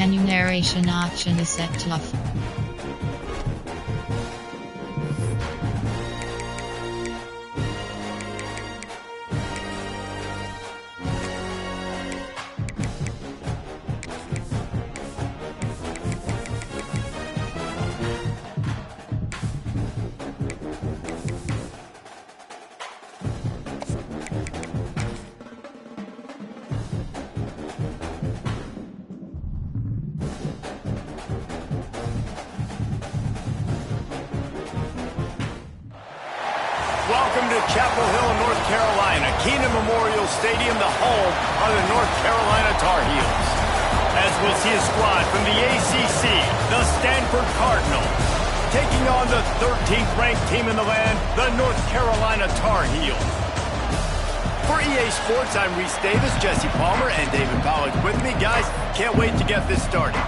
Menu narration option is set to off. Welcome to Chapel Hill, North Carolina, Keenan Memorial Stadium, the home of the North Carolina Tar Heels. As we'll see a squad from the ACC, the Stanford Cardinals, taking on the 13th ranked team in the land, the North Carolina Tar Heels. For EA Sports, I'm Reese Davis, Jesse Palmer, and David Pollack with me. Guys, can't wait to get this started.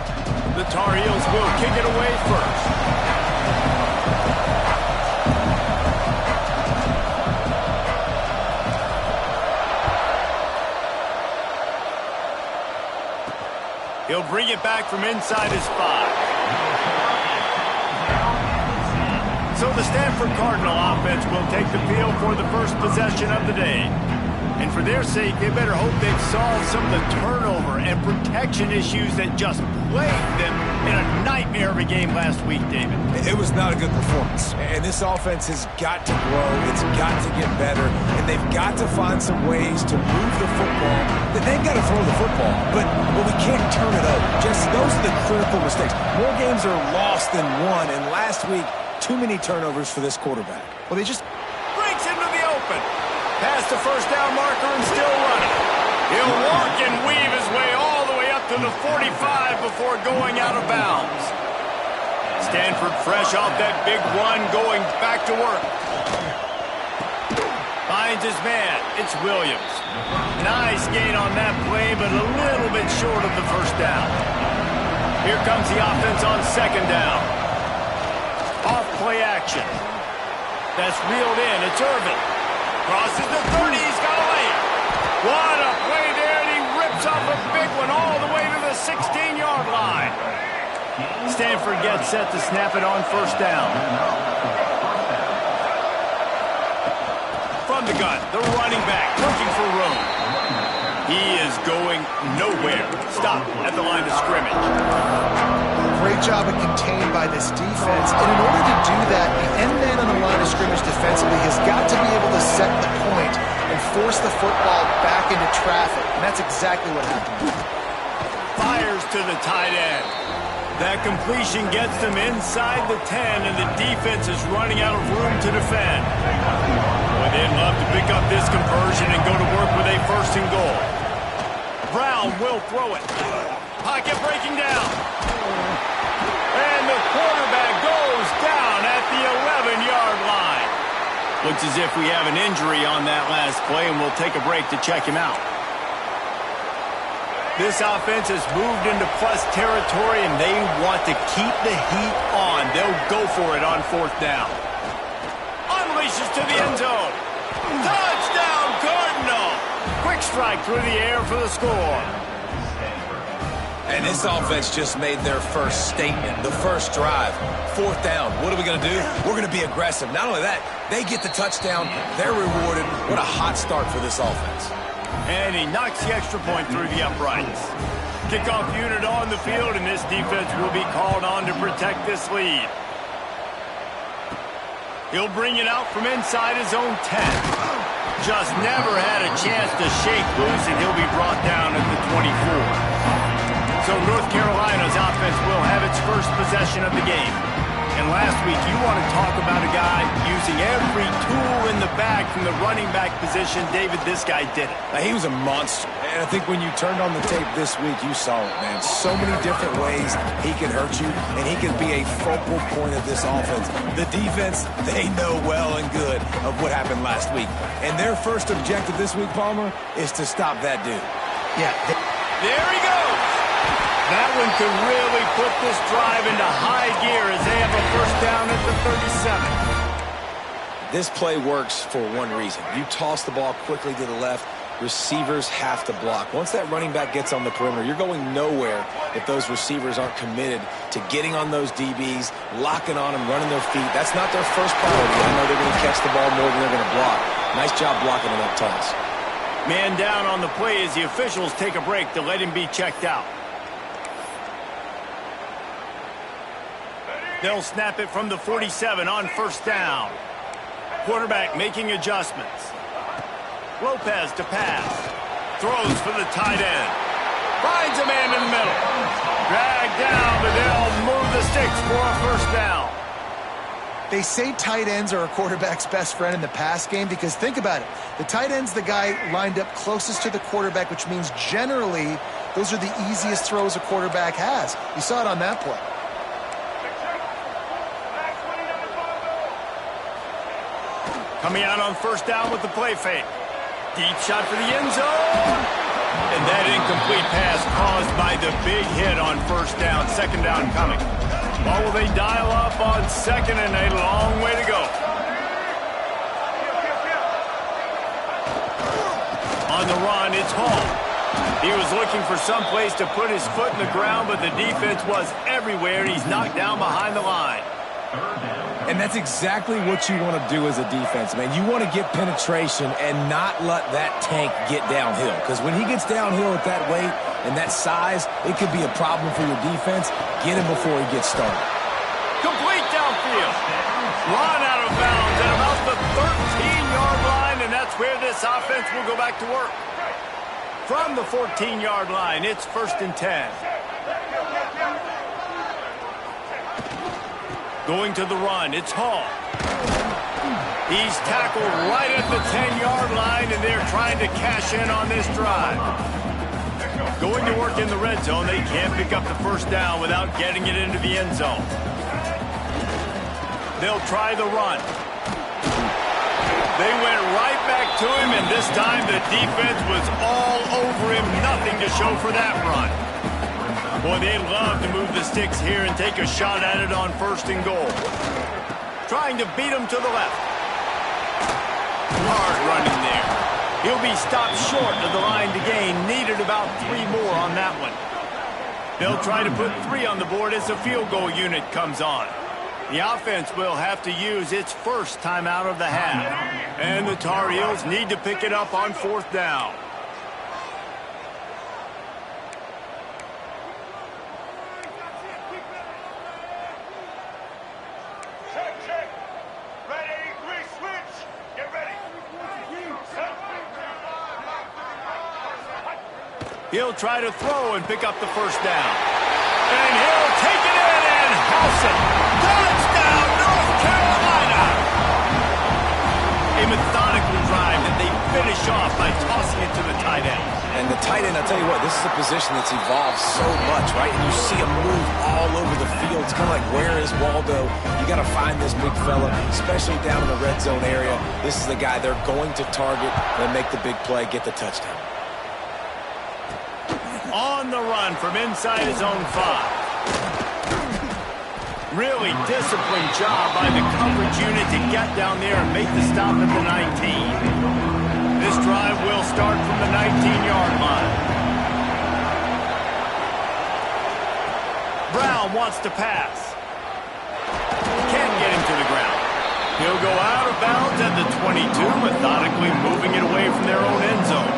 The Tar Heels will kick it away first. He'll bring it back from inside his 5. So the Stanford Cardinal offense will take the field for the first possession of the day. And for their sake, they better hope they've solved some of the turnover and protection issues that just plagued them in a nightmare of a game last week, David. It was not a good performance. And this offense has got to grow. It's got to get better. And they've got to find some ways to move the football. They've got to throw the football. But we can't turn it over. Just those are the critical mistakes. More games are lost than won. And last week, too many turnovers for this quarterback. Well, they just breaks into the open. Past the first down marker and still running. He'll walk and weave his way all the way up to the 45 before going out of bounds. Stanford fresh off that big run, going back to work. Finds his man. It's Williams. Nice gain on that play, but a little bit short of the first down. Here comes the offense on second down. Off play action. That's reeled in. It's Irvin. Crosses the 30, he's got a lane. What a play there, and he rips off a big one all the way to the 16-yard line. Stanford gets set to snap it on first down. From the gun, the running back looking for room. He is going nowhere. Stop at the line of scrimmage. Great job of contained by this defense. And in order to do that, the end man on the line of scrimmage defensively has got to be able to set the point and force the football back into traffic. And that's exactly what happened. Fires to the tight end. That completion gets them inside the 10, and the defense is running out of room to defend. Boy, they'd love to pick up this conversion and go to work with a first and goal. Brown will throw it. Pocket breaking down. And the quarterback goes down at the 11-yard line. Looks as if we have an injury on that last play, and we'll take a break to check him out. This offense has moved into plus territory, and they want to keep the heat on. They'll go for it on fourth down. Unleashes to the end zone. Touchdown, Cardinal! Quick strike through the air for the score. And this offense just made their first statement, the first drive. Fourth down. What are we going to do? We're going to be aggressive. Not only that, they get the touchdown. They're rewarded. What a hot start for this offense. And he knocks the extra point through the uprights. Kickoff unit on the field, and this defense will be called on to protect this lead. He'll bring it out from inside his own 10. Just never had a chance to shake loose, and he'll be brought down at the 24. So North Carolina's offense will have its first possession of the game. And last week, you want to talk about a guy using every tool in the bag from the running back position. David, this guy did it. He was a monster. And I think when you turned on the tape this week, you saw it, man. So many different ways he can hurt you, and he can be a focal point of this offense. The defense, they know well and good of what happened last week. And their first objective this week, Palmer, is to stop that dude. Yeah. There he goes. That one could really put this drive into high gear as they have a first down at the 37. This play works for one reason. You toss the ball quickly to the left, receivers have to block. Once that running back gets on the perimeter, you're going nowhere if those receivers aren't committed to getting on those DBs, locking on them, running their feet. That's not their first priority. I know they're going to catch the ball more than they're going to block. Nice job blocking on that toss. Man down on the play as the officials take a break to let him be checked out. They'll snap it from the 47 on first down. Quarterback making adjustments. Lopez to pass. Throws for the tight end. Finds a man in the middle. Dragged down, but they'll move the sticks for a first down. They say tight ends are a quarterback's best friend in the pass game because think about it. The tight end's the guy lined up closest to the quarterback, which means generally those are the easiest throws a quarterback has. You saw it on that play. Coming out on first down with the play fake. Deep shot for the end zone. And that incomplete pass caused by the big hit on first down. Second down coming. Or will they dial up on second and a long way to go? On the run, it's Hall. He was looking for some place to put his foot in the ground, but the defense was everywhere. He's knocked down behind the line. And that's exactly what you want to do as a defense, man. You want to get penetration and not let that tank get downhill. Because when he gets downhill at that weight and that size, it could be a problem for your defense. Get him before he gets started. Complete downfield. Run out of bounds at about the 13-yard line, and that's where this offense will go back to work. From the 14-yard line, it's 1st and 10. Going to the run, it's Hall. He's tackled right at the 10-yard line, and they're trying to cash in on this drive. Going to work in the red zone, they can't pick up the first down without getting it into the end zone. They'll try the run. They went right back to him, and this time the defense was all over him. Nothing to show for that run. Boy, they love to move the sticks here and take a shot at it on 1st and goal. Trying to beat him to the left. Hard running there. He'll be stopped short of the line to gain. Needed about 3 more on that one. They'll try to put 3 on the board as the field goal unit comes on. The offense will have to use its first timeout of the half. And the Tar Heels need to pick it up on 4th down. He'll try to throw and pick up the first down. And he'll take it in and house it. Touchdown, North Carolina! A methodical drive that they finish off by tossing it to the tight end. And the tight end, I'll tell you what, this is a position that's evolved so much, right? And you see him move all over the field. It's kind of like, where is Waldo? You got to find this big fella, especially down in the red zone area. This is the guy they're going to target and make the big play, get the touchdown. On the run from inside his own 5. Really disciplined job by the coverage unit to get down there and make the stop at the 19. This drive will start from the 19-yard line. Brown wants to pass. Can't get him to the ground. He'll go out of bounds at the 22, methodically moving it away from their own end zone.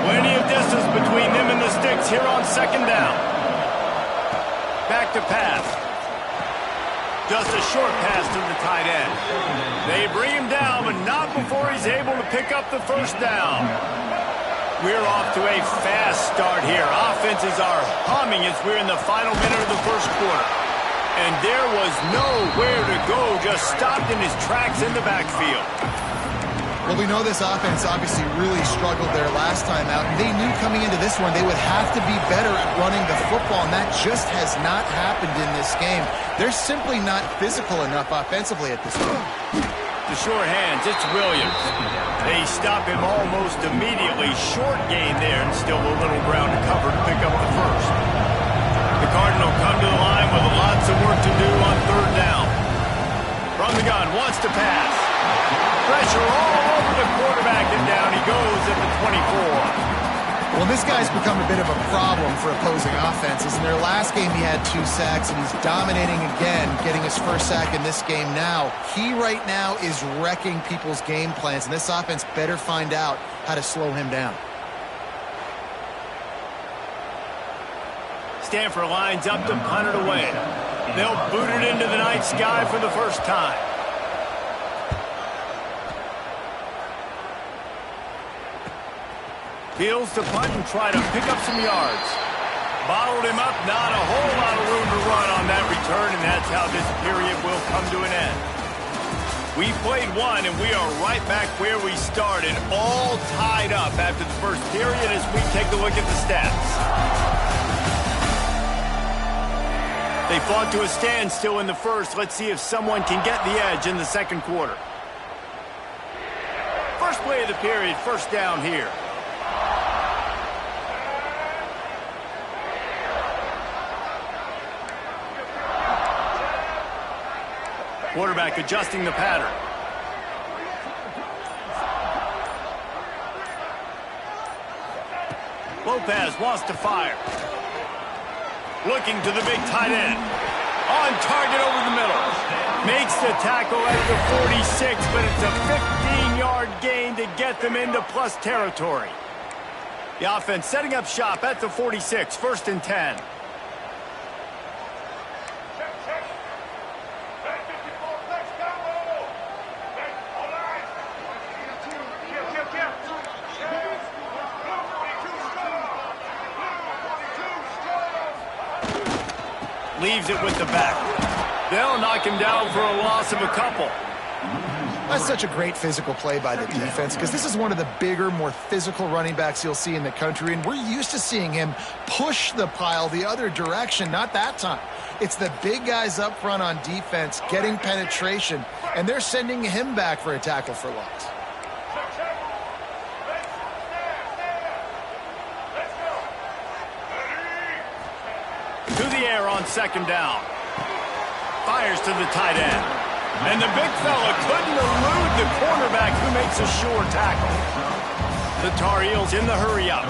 Plenty of distance between them and the sticks here on 2nd down. Back to pass. Just a short pass to the tight end. They bring him down, but not before he's able to pick up the first down. We're off to a fast start here. Offenses are humming as we're in the final minute of the first quarter. And there was nowhere to go, just stopped in his tracks in the backfield. Well, we know this offense obviously really struggled there last time out. They knew coming into this one they would have to be better at running the football, and that just has not happened in this game. They're simply not physical enough offensively at this point. The short hands, it's Williams. They stop him almost immediately. Short gain there, and still a little ground to cover to pick up the first. The Cardinal come to the line with lots of work to do on 3rd down. From the gun, wants to pass. Pressure all over the quarterback, and down he goes at the Well, this guy's become a bit of a problem for opposing offenses. In their last game, he had 2 sacks, and he's dominating again, getting his first sack in this game now. He right now is wrecking people's game plans, and this offense better find out how to slow him down. Stanford lines up to punt it away. They'll boot it into the night sky for the first time. Fields to punt and try to pick up some yards. Bottled him up, not a whole lot of room to run on that return, and that's how this period will come to an end. We played one, and we are right back where we started, all tied up after the first period as we take a look at the stats. They fought to a standstill in the first. Let's see if someone can get the edge in the second quarter. First play of the period, first down here. Quarterback adjusting the pattern. Lopez wants to fire. Looking to the big tight end. On target over the middle. Makes the tackle at the 46, but it's a 15-yard gain to get them into plus territory. The offense setting up shop at the 46, first and 10. Leaves it with the back. They'll knock him down for a loss of a couple. That's such a great physical play by the defense because this is one of the bigger, more physical running backs you'll see in the country, and we're used to seeing him push the pile the other direction. Not that time. It's the big guys up front on defense getting penetration, and they're sending him back for a tackle for loss. To the air on second down. Fires to the tight end. And the big fella couldn't elude the cornerback who makes a sure tackle. The Tar Heels in the hurry-up.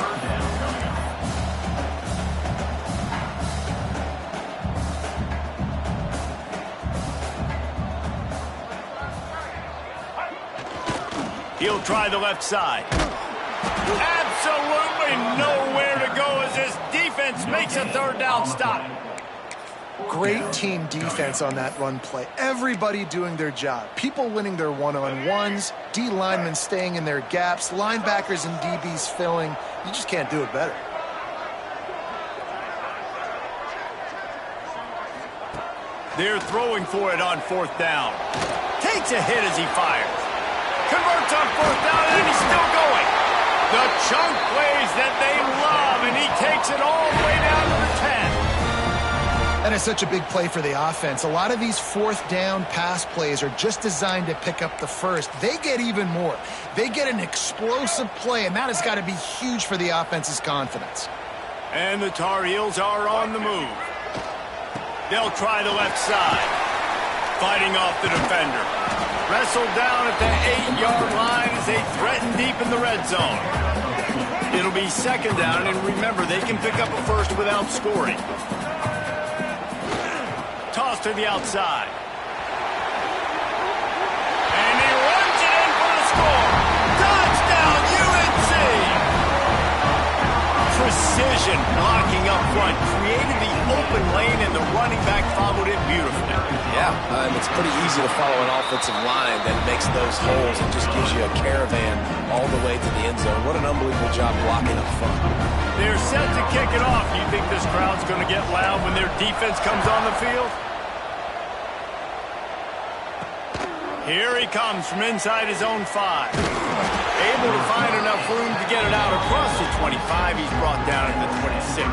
He'll try the left side. Absolutely nowhere to go as this defense makes a third down stop. Great team defense on that run play. Everybody doing their job. People winning their one-on-ones, D linemen staying in their gaps, linebackers and DBs filling. You just can't do it better. They're throwing for it on fourth down. Takes a hit as he fires. Converts on fourth down, and he's still going. The chunk plays that they love, and he takes it all the way down to the 10. That is such a big play for the offense. A lot of these fourth down pass plays are just designed to pick up the first. They get even more. They get an explosive play, and that has got to be huge for the offense's confidence. And the Tar Heels are on the move. They'll try the left side. Fighting off the defender. Wrestled down at the 8-yard line as they threaten deep in the red zone. It'll be second down, and remember, they can pick up a first without scoring. Toss to the outside. And he runs it in for the score. Touchdown, UNC! Precision blocking up front. Created the open lane, and the running back followed it beautifully. Yeah, and it's pretty easy to follow an offensive line that makes those holes and just gives you a caravan all the way to the end zone. What an unbelievable job blocking up front. They're set to kick it off. You think this crowd's going to get loud when their defense comes on the field? Here he comes from inside his own 5. Able to find enough room to get it out across the 25. He's brought down at the 26.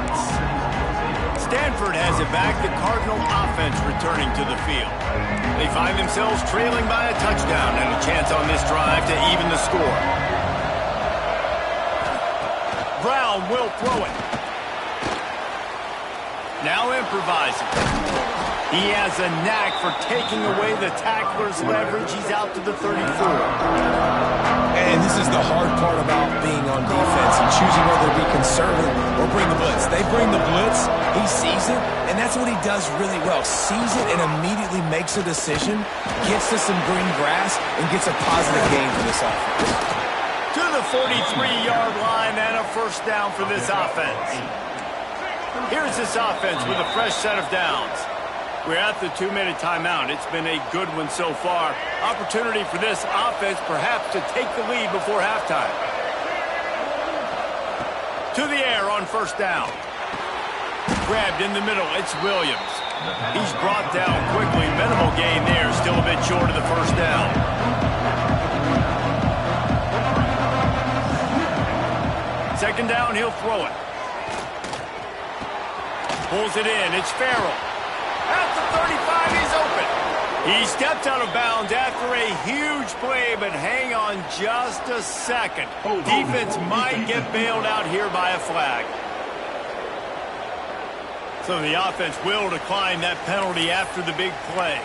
Stanford has it back. The Cardinal offense returning to the field. They find themselves trailing by a touchdown and a chance on this drive to even the score. Brown will throw it. Now improvising. He has a knack for taking away the tackler's leverage. He's out to the 34. And this is the hard part about being on defense and choosing whether to be conservative or bring the blitz. They bring the blitz, he sees it, and that's what he does really well. Sees it and immediately makes a decision, gets to some green grass, and gets a positive gain for this offense. To the 43-yard line and a first down for this offense. Here's this offense with a fresh set of downs. We're at the 2-minute timeout. It's been a good one so far. Opportunity for this offense perhaps to take the lead before halftime. To the air on first down. Grabbed in the middle. It's Williams. He's brought down quickly. Minimal gain there. Still a bit short of the first down. Second down, he'll throw it. Pulls it in. It's Farrell. At the 35, he's open. He stepped out of bounds after a huge play, but hang on just a second. Defense might get bailed out here by a flag. So the offense will decline that penalty after the big play.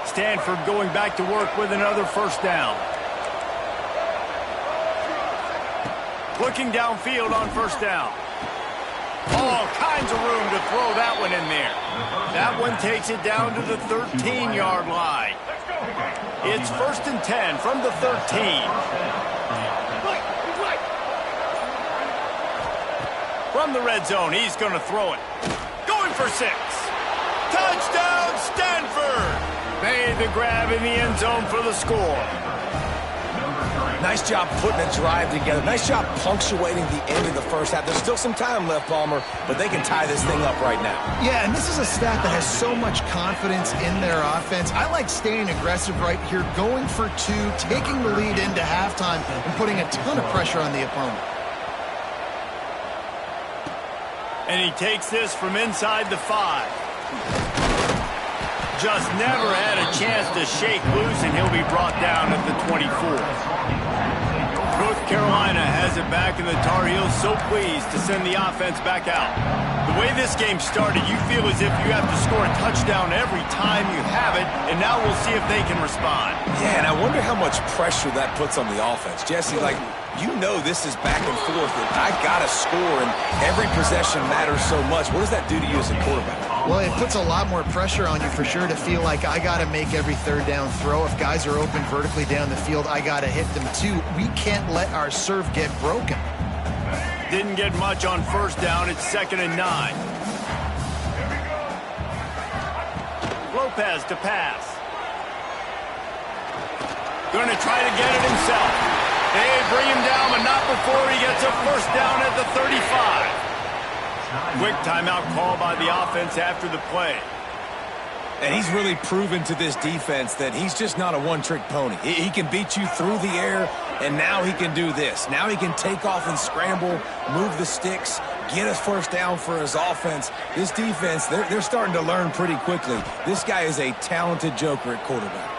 Stanford going back to work with another first down. Looking downfield on first down. All kinds of room to throw that one in there. That one takes it down to the 13-yard line. It's 1st and 10 from the 13. From the red zone, he's going to throw it. Going for 6. Touchdown, Stanford! Made the grab in the end zone for the score. Nice job putting a drive together. Nice job punctuating the end of the first half. There's still some time left, Palmer, but they can tie this thing up right now. Yeah, and this is a staff that has so much confidence in their offense. I like staying aggressive right here, going for 2, taking the lead into halftime, and putting a ton of pressure on the opponent. And he takes this from inside the 5. Just never had a chance to shake loose, and he'll be brought down at the 24. North Carolina has it back, and the Tar Heels so pleased to send the offense back out. The way this game started, you feel as if you have to score a touchdown every time you have it, and now we'll see if they can respond. Yeah, and I wonder how much pressure that puts on the offense. Jesse, like, you know this is back and forth, and I got to score, and every possession matters so much. What does that do to you as a quarterback? Well, it puts a lot more pressure on you for sure to feel like I got to make every third down throw. If guys are open vertically down the field, I got to hit them too. We can't let our serve get broken. Didn't get much on first down. It's 2nd and 9. Lopez to pass. Going to try to get it himself. They bring him down, but not before he gets a first down at the 35. Quick timeout call by the offense after the play. And he's really proven to this defense that he's just not a one-trick pony. He can beat you through the air, and now he can do this. Now he can take off and scramble, move the sticks, get a first down for his offense. This defense, they're starting to learn pretty quickly. This guy is a talented joker at quarterback.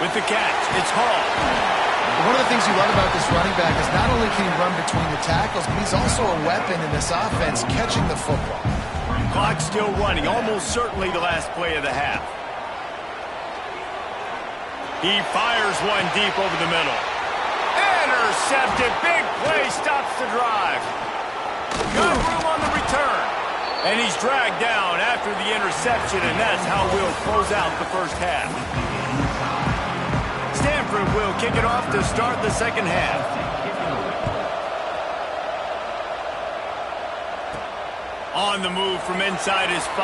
With the catch, it's Hall. One of the things you love about this running back is not only can he run between the tackles, but he's also a weapon in this offense, catching the football. Clock still running, almost certainly the last play of the half. He fires one deep over the middle. Intercepted, big play, stops the drive. Good room on the return. And he's dragged down after the interception, and that's how we'll close out the first half. Stanford will kick it off to start the second half. On the move from inside his 5.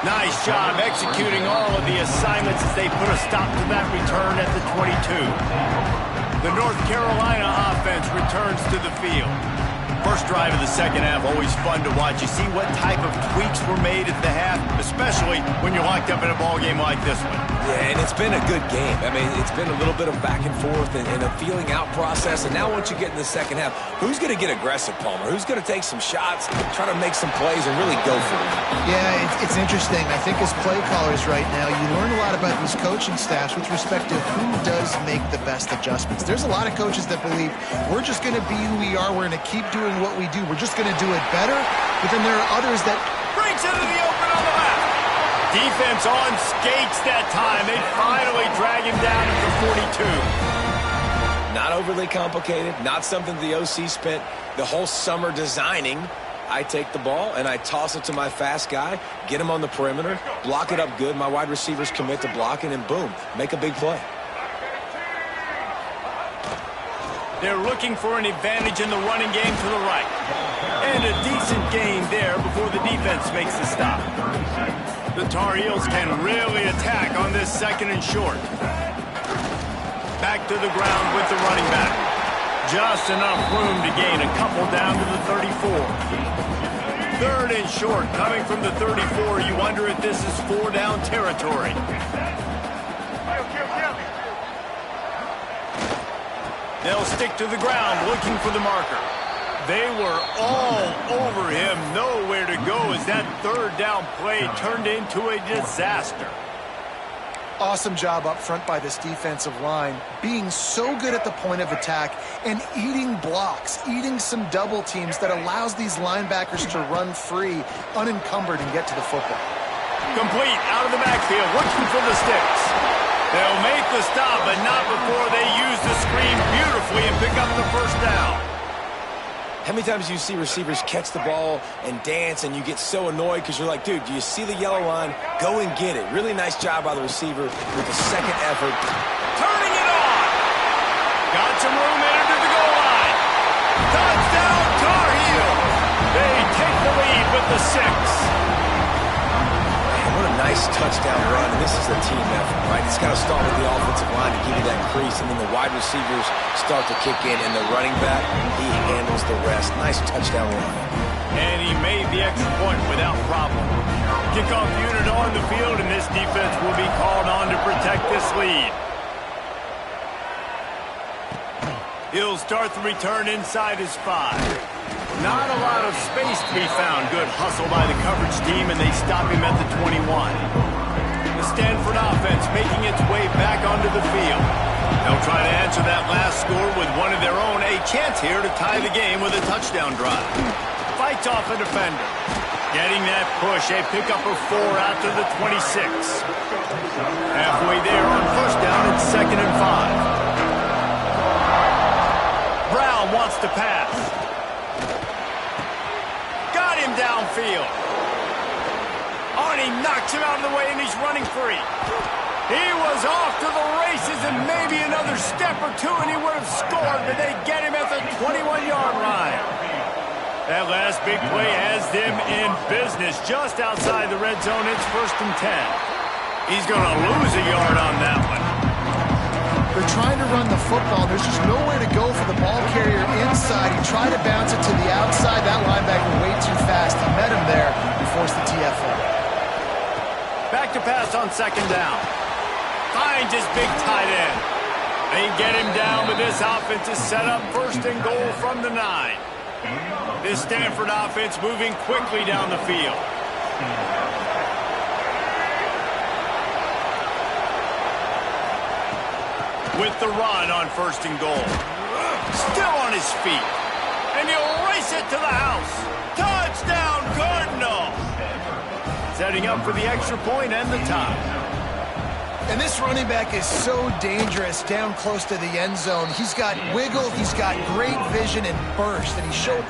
Nice job executing all of the assignments as they put a stop to that return at the 22. The North Carolina offense returns to the field. First drive of the second half, always fun to watch. You see what type of tweaks were made at the half, especially when you're locked up in a ball game like this one. Yeah, and it's been a good game. I mean, it's been a little bit of back and forth and a feeling out process. And now once you get in the second half, who's going to get aggressive, Palmer? Who's going to take some shots, try to make some plays, and really go for it? Yeah, it's interesting. I think as play callers right now, you learn a lot about these coaching staffs with respect to who does make the best adjustments. There's a lot of coaches that believe we're just going to be who we are. We're going to keep doing what we do. We're just going to do it better. But then there are others that breaks into the open on the left. Defense on skates that time. They finally drag him down at the 42. Not overly complicated, not something the OC spent the whole summer designing. I take the ball and I toss it to my fast guy, get him on the perimeter, block it up good. My wide receivers commit to blocking, and boom, make a big play. They're looking for an advantage in the running game to the right. And a decent gain there before the defense makes the stop. The Tar Heels can really attack on this second and short. Back to the ground with the running back. Just enough room to gain a couple down to the 34. Third and short coming from the 34. You wonder if this is 4-down territory. They'll stick to the ground looking for the marker. They were all over him, nowhere to go as that third down play turned into a disaster. awesome job up front by this defensive line, being so good at the point of attack and eating blocks, eating some double teams that allows these linebackers to run free, unencumbered, and get to the football. Complete out of the backfield, looking for the sticks. They'll make the stop, but not before they use the screen beautifully and pick up the first down. How many times do you see receivers catch the ball and dance and you get so annoyed because you're like, dude, do you see the yellow line? Go and get it. Really nice job by the receiver with the second effort. Turning it on. Got some room into the goal line. Touchdown, Tar Heels. They take the lead with the 6. What a nice touchdown run, and this is a team effort, right? It's got to start with the offensive line to give you that crease, and then the wide receivers start to kick in, and the running back, he handles the rest. Nice touchdown run. And he made the extra point without problem. Kickoff unit on the field, and this defense will be called on to protect this lead. He'll start the return inside his 5. Not a lot of space to be found. Good hustle by the coverage team, and they stop him at the 21. The Stanford offense making its way back onto the field. They'll try to answer that last score with one of their own. A chance here to tie the game with a touchdown drive. Fights off a defender. Getting that push, a pickup of 4 out to the 26. Halfway there on first down, it's 2nd and 5. Brown wants to pass. Downfield. Arnie knocks him out of the way, and he's running free. He was off to the races, and maybe another step or two, and he would have scored, but they get him at the 21-yard line. That last big play has them in business just outside the red zone. It's 1st and 10. He's going to lose a yard on that one. They're trying to run the football. There's just nowhere to go for the ball carrier inside. He tried to bounce it to the outside. That linebacker way too fast. He met him there and forced the TFL. Back to pass on 2nd down. Finds his big tight end. They get him down, but this offense is set up 1st and goal from the 9. This Stanford offense moving quickly down the field. With the run on 1st and goal. Still on his feet. And he'll race it to the house. Touchdown, Cardinals! Setting up for the extra point and the tie. And this running back is so dangerous down close to the end zone. He's got wiggle, he's got great vision and burst, and he showed...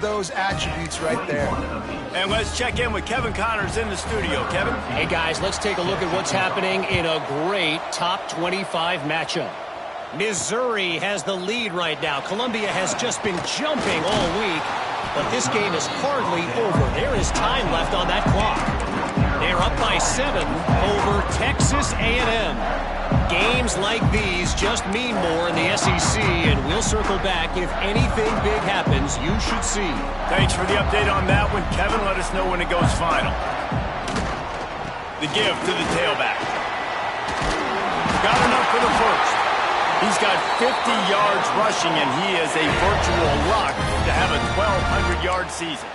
of those attributes right there. And let's check in with Kevin Connors in the studio. Kevin? Hey, guys, let's take a look at what's happening in a great top 25 matchup. Missouri has the lead right now. Columbia has just been jumping all week, but this game is hardly over. There is time left on that clock. They're up by 7 over Texas A&M. Games like these just mean more in the SEC, and we'll circle back. If anything big happens, you should see. Thanks for the update on that one, Kevin. Let us know when it goes final. The give to the tailback. Got enough for the first. He's got 50 yards rushing, and he is a virtual lock to have a 1,200-yard season.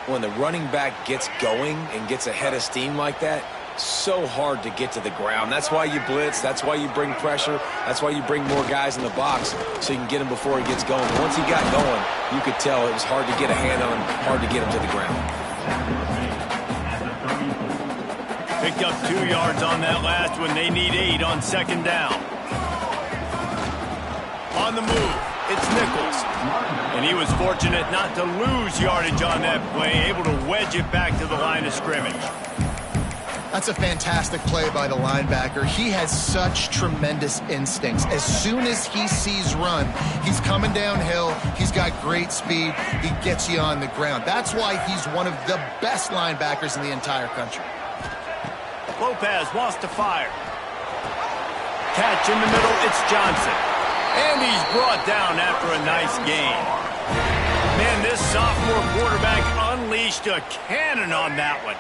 When the running back gets going and gets ahead of steam like that, so hard to get to the ground. That's why you blitz. That's why you bring pressure. That's why you bring more guys in the box so you can get him before he gets going. But once he got going, you could tell it was hard to get a hand on him, hard to get him to the ground. Picked up 2 yards on that last one. They need 8 on second down. On the move, it's Nichols. And he was fortunate not to lose yardage on that play, able to wedge it back to the line of scrimmage. That's a fantastic play by the linebacker. He has such tremendous instincts. As soon as he sees run, he's coming downhill. He's got great speed. He gets you on the ground. That's why he's one of the best linebackers in the entire country. Lopez wants to fire. Catch in the middle, it's Johnson. And he's brought down after a nice gain. Man, this sophomore quarterback unleashed a cannon on that one.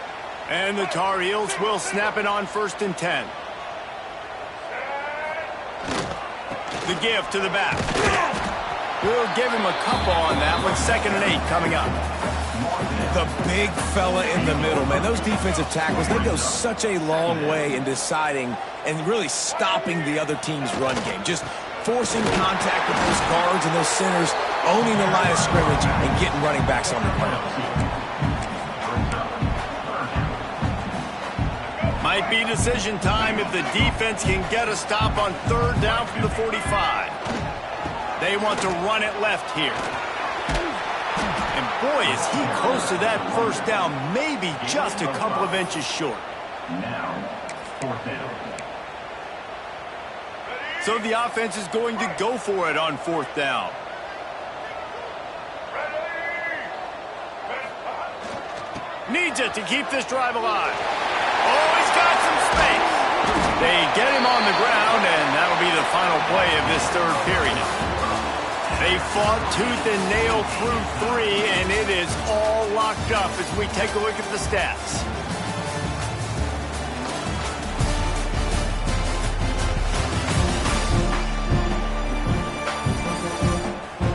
And the Tar Heels will snap it on 1st and 10. The give to the back. We'll give him a couple on that one. 2nd and 8 coming up. The big fella in the middle, man. Those defensive tackles, they go such a long way in deciding and really stopping the other team's run game. Just forcing contact with those guards and those centers, owning the line of scrimmage, and getting running backs on the ground. Might be decision time if the defense can get a stop on 3rd down from the 45. They want to run it left here. And boy, is he close to that 1st down, maybe just a couple of inches short. Now, 4th down. So the offense is going to go for it on 4th down. Needs it to keep this drive alive. Oh, he's got some space. They get him on the ground, and that'll be the final play of this 3rd period. They fought tooth and nail through 3, and it is all locked up as we take a look at the stats.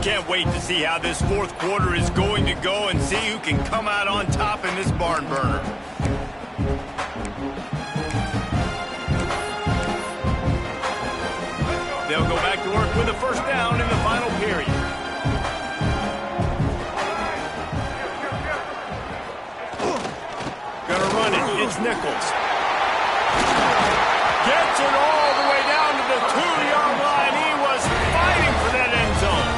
Can't wait to see how this 4th quarter is going to go and see who can come out on top in this barn burner. They'll go back to work with a 1st down in the final period. Gonna run it. It's Nichols. Gets it all the way down to the 2-yard line. He was fighting for that end zone.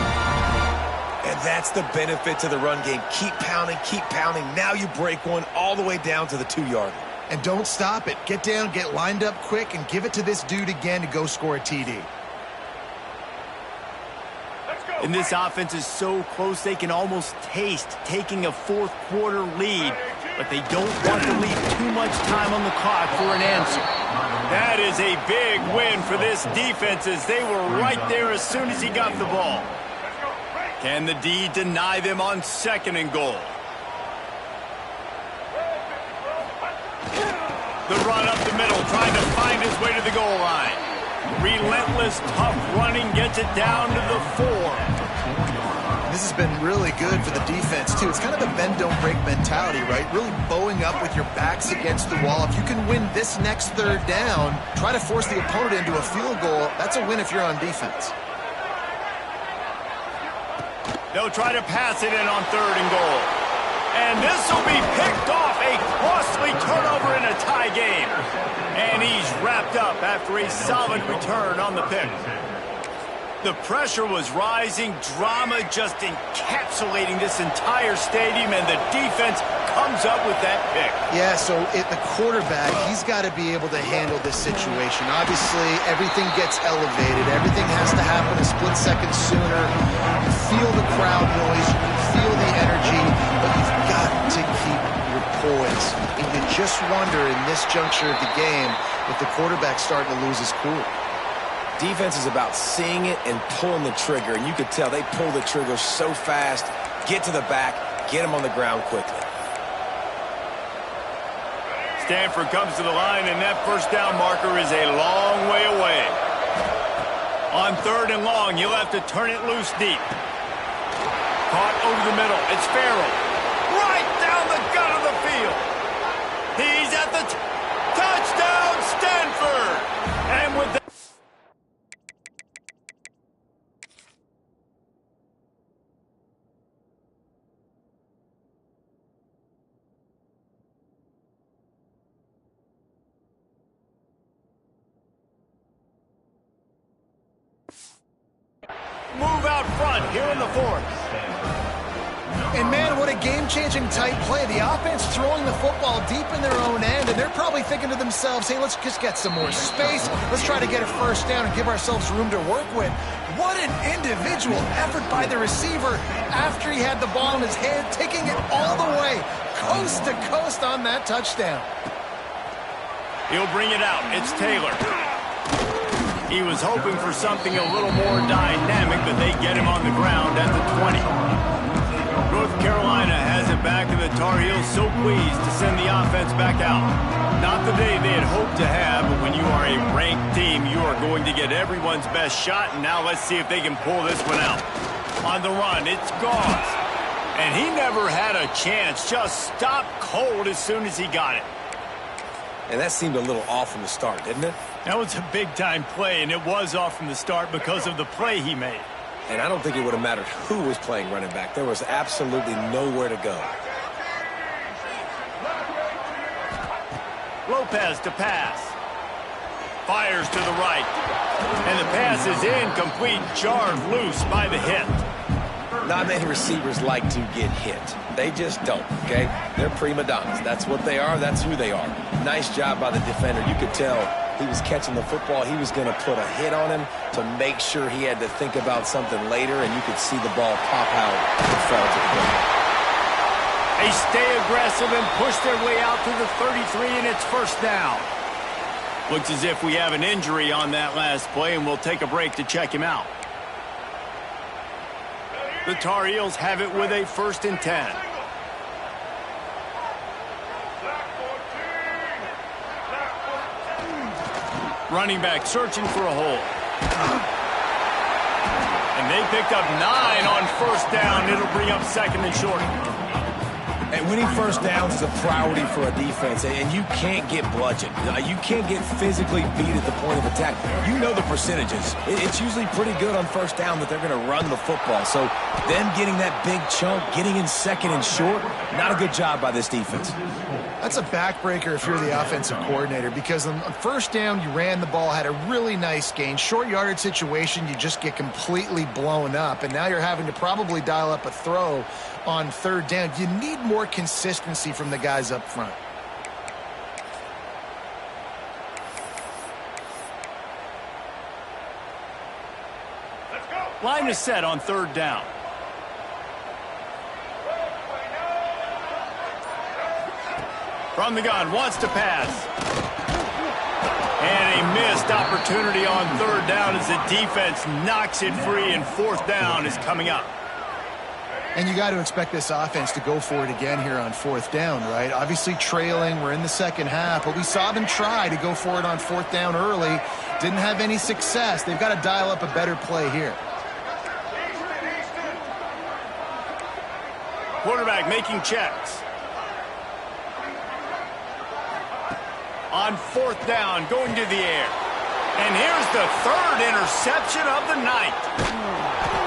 And that's the benefit to the run game. Keep pounding, keep pounding. Now you break one all the way down to the 2-yard line. And don't stop it. Get down, get lined up quick, and give it to this dude again to go score a TD. And this offense is so close they can almost taste taking a 4th quarter lead, but they don't want to leave too much time on the clock for an answer. That is a big win for this defense as they were right there as soon as he got the ball. Can the D deny them on 2nd and goal? The run up the middle, trying to find his way to the goal line. Relentless, tough running gets it down to the 4. This has been really good for the defense, too. It's kind of a bend-don't-break mentality, right? Really bowing up with your backs against the wall. If you can win this next 3rd down, try to force the opponent into a field goal. That's a win if you're on defense. They'll try to pass it in on 3rd and goal. And this will be picked off, a costly turnover in a tie game. And he's wrapped up after a solid return on the pick. The pressure was rising, drama just encapsulating this entire stadium, and the defense comes up with that pick. Yeah, so the quarterback, he's got to be able to handle this situation. Obviously, everything gets elevated. Everything has to happen a split second sooner. You feel the crowd noise. You can feel the energy, but you've got to keep your poise. And you just wonder in this juncture of the game if the quarterback's starting to lose his cool. Defense is about seeing it and pulling the trigger, and you could tell they pull the trigger so fast, get to the back, get him on the ground quickly. Stanford comes to the line, and that first down marker is a long way away. On 3rd and long, you'll have to turn it loose deep. Caught over the middle. It's Farrell. Right down the gut of the field. He's at the touchdown, Stanford! And with that, move out front here in the 4th. And, man, what a game-changing tight play. The offense throwing the football deep in their own end, and they're probably thinking to themselves, hey, let's just get some more space. Let's try to get a first down and give ourselves room to work with. What an individual effort by the receiver after he had the ball in his hand, taking it all the way, coast to coast on that touchdown. He'll bring it out. It's Taylor. He was hoping for something a little more dynamic, but they get him on the ground at the 20. North Carolina has it back, and the Tar Heels so pleased to send the offense back out. Not the day they had hoped to have, but when you are a ranked team, you are going to get everyone's best shot, and now let's see if they can pull this one out. On the run, it's Goss. And he never had a chance, just stopped cold as soon as he got it. And that seemed a little off from the start, didn't it? That was a big-time play, and it was off from the start because of the play he made. And I don't think it would have mattered who was playing running back. There was absolutely nowhere to go. Lopez to pass. Fires to the right. And the pass is incomplete, jarred loose by the hit. Not many receivers like to get hit. They just don't, okay? They're prima donnas. That's what they are. That's who they are. Nice job by the defender. You could tell he was catching the football. He was going to put a hit on him to make sure he had to think about something later, and you could see the ball pop out and fall to the ground. They stay aggressive and push their way out to the 33, and it's first down. Looks as if we have an injury on that last play, and we'll take a break to check him out. The Tar Heels have it with a 1st and 10. Running back searching for a hole. And they picked up 9 on first down. It'll bring up 2nd and short. And winning first downs is a priority for a defense, and you can't get bludgeoned. You can't get physically beat at the point of attack. You know the percentages. It's usually pretty good on first down that they're going to run the football. So them getting that big chunk, getting in 2nd and short, not a good job by this defense. That's a backbreaker if you're the offensive coordinator, because on first down, you ran the ball, had a really nice gain. Short yardage situation, you just get completely blown up, and now you're having to probably dial up a throw on 3rd down. You need more consistency from the guys up front. Line is set on 3rd down. From the gun, wants to pass. And a missed opportunity on 3rd down as the defense knocks it free, and 4th down is coming up. And you got to expect this offense to go for it again here on 4th down, right? Obviously trailing, we're in the 2nd half, but we saw them try to go for it on 4th down early. Didn't have any success. They've got to dial up a better play here. Quarterback making checks. On 4th down, going to the air. And here's the 3rd interception of the night.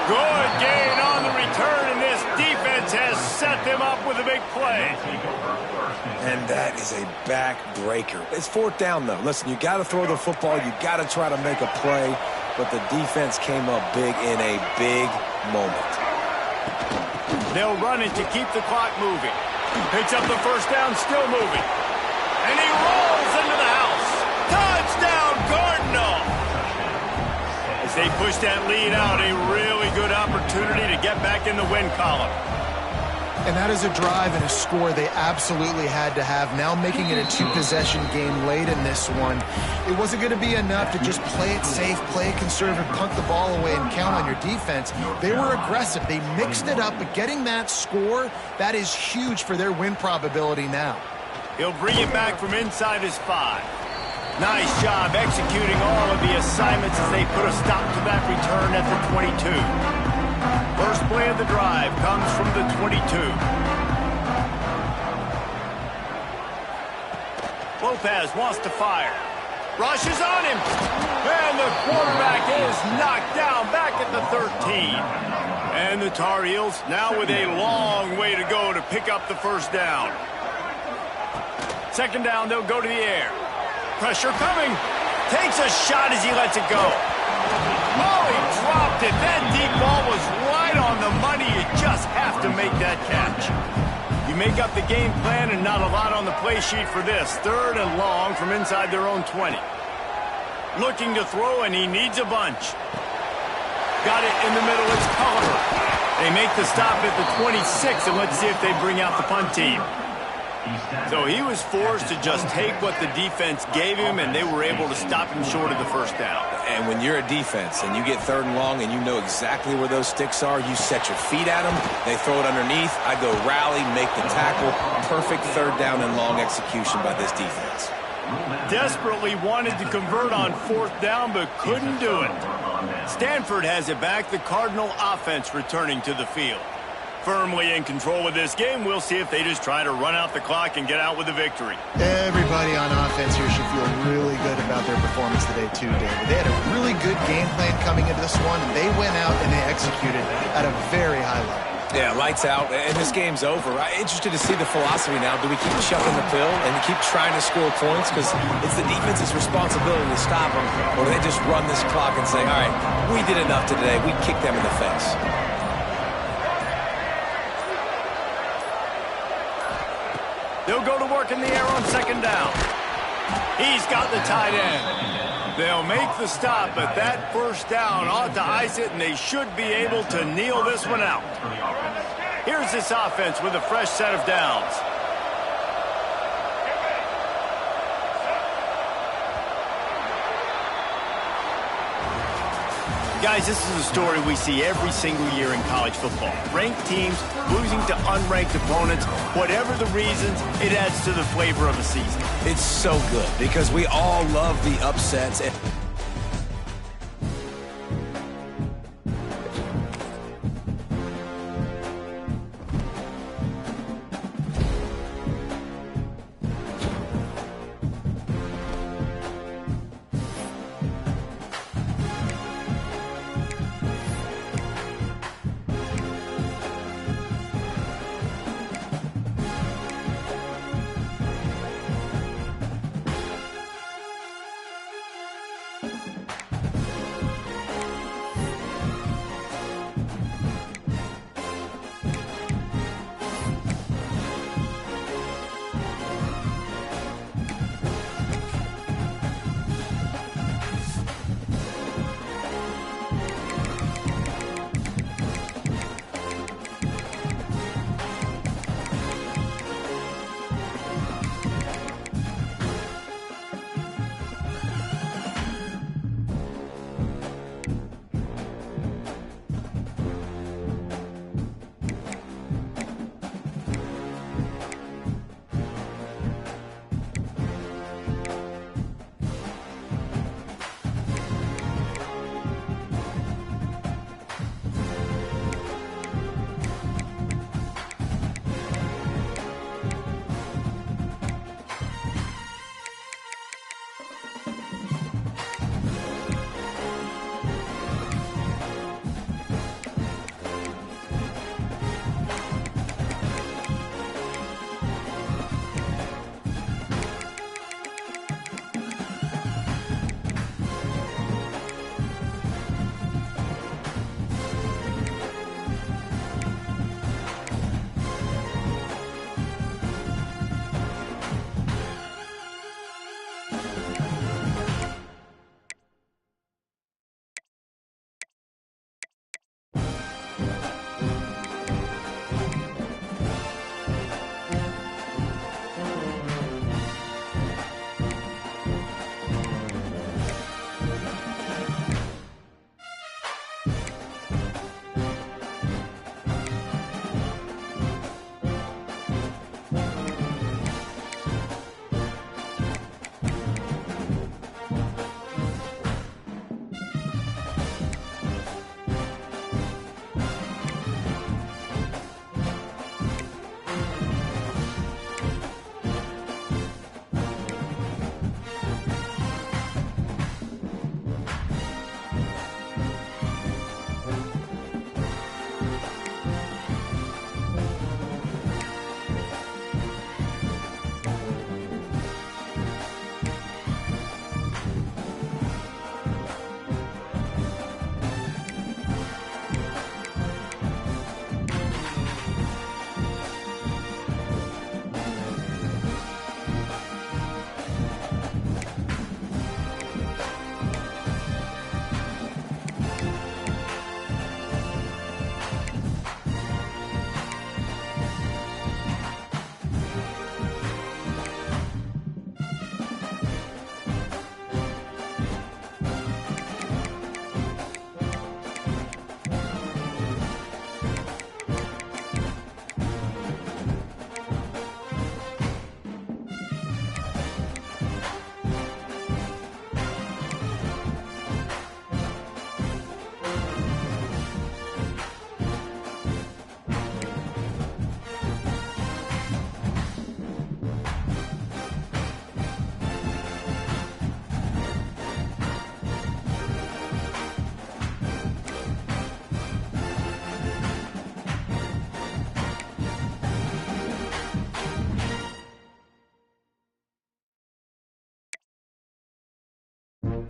Good gain on the return, and this defense has set them up with a big play. And that is a backbreaker. It's 4th down, though. Listen, you got to throw the football. You got to try to make a play. but the defense came up big in a big moment. They'll run it to keep the clock moving. Picks up the first down, still moving. And he rolls into the house. Touchdown, Cardinal! As they push that lead out, a really good opportunity to get back in the win column. And that is a drive and a score they absolutely had to have. Now making it a two-possession game late in this one. It wasn't going to be enough to just play it safe, play it conservative, punt the ball away, and count on your defense. They were aggressive. They mixed it up, but getting that score, that is huge for their win probability now. He'll bring it back from inside his 5. Nice job executing all of the assignments as they put a stop to that return at the 22. First play of the drive comes from the 22. Lopez wants to fire. Rushes on him. And the quarterback is knocked down back at the 13. And the Tar Heels now with a long way to go to pick up the first down. Second down, they'll go to the air. Pressure coming. Takes a shot as he lets it go. Oh, he dropped it. That deep ball was right on the money. You just have to make that catch. You make up the game plan and not a lot on the play sheet for this. Third and long from inside their own 20. Looking to throw, and he needs a bunch. Got it in the middle. It's Culliver. They make the stop at the 26, and let's see if they bring out the punt team. So he was forced to just take what the defense gave him, and they were able to stop him short of the first down. And when you're a defense and you get third and long and you know exactly where those sticks are, you set your feet at them, they throw it underneath, I go rally, make the tackle. Perfect third down and long execution by this defense. Desperately wanted to convert on fourth down, but couldn't do it. Stanford has it back, the Cardinal offense returning to the field. Firmly in control of this game. We'll see if they just try to run out the clock and get out with a victory. Everybody on offense here should feel really good about their performance today too, David. They had a really good game plan coming into this one, and they went out and they executed at a very high level. Yeah, lights out, and this game's over. I'm interested to see the philosophy now. Do we keep chucking the pill and keep trying to score points? Because it's the defense's responsibility to stop them. Or do they just run this clock and say, all right, we did enough today. We kicked them in the face. They'll go to work in the air on second down. He's got the tight end. They'll make the stop, but that first down ought to ice it, and they should be able to kneel this one out. Here's this offense with a fresh set of downs. Guys, this is a story we see every single year in college football. Ranked teams losing to unranked opponents. Whatever the reasons, it adds to the flavor of the season. It's so good because we all love the upsets.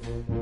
down.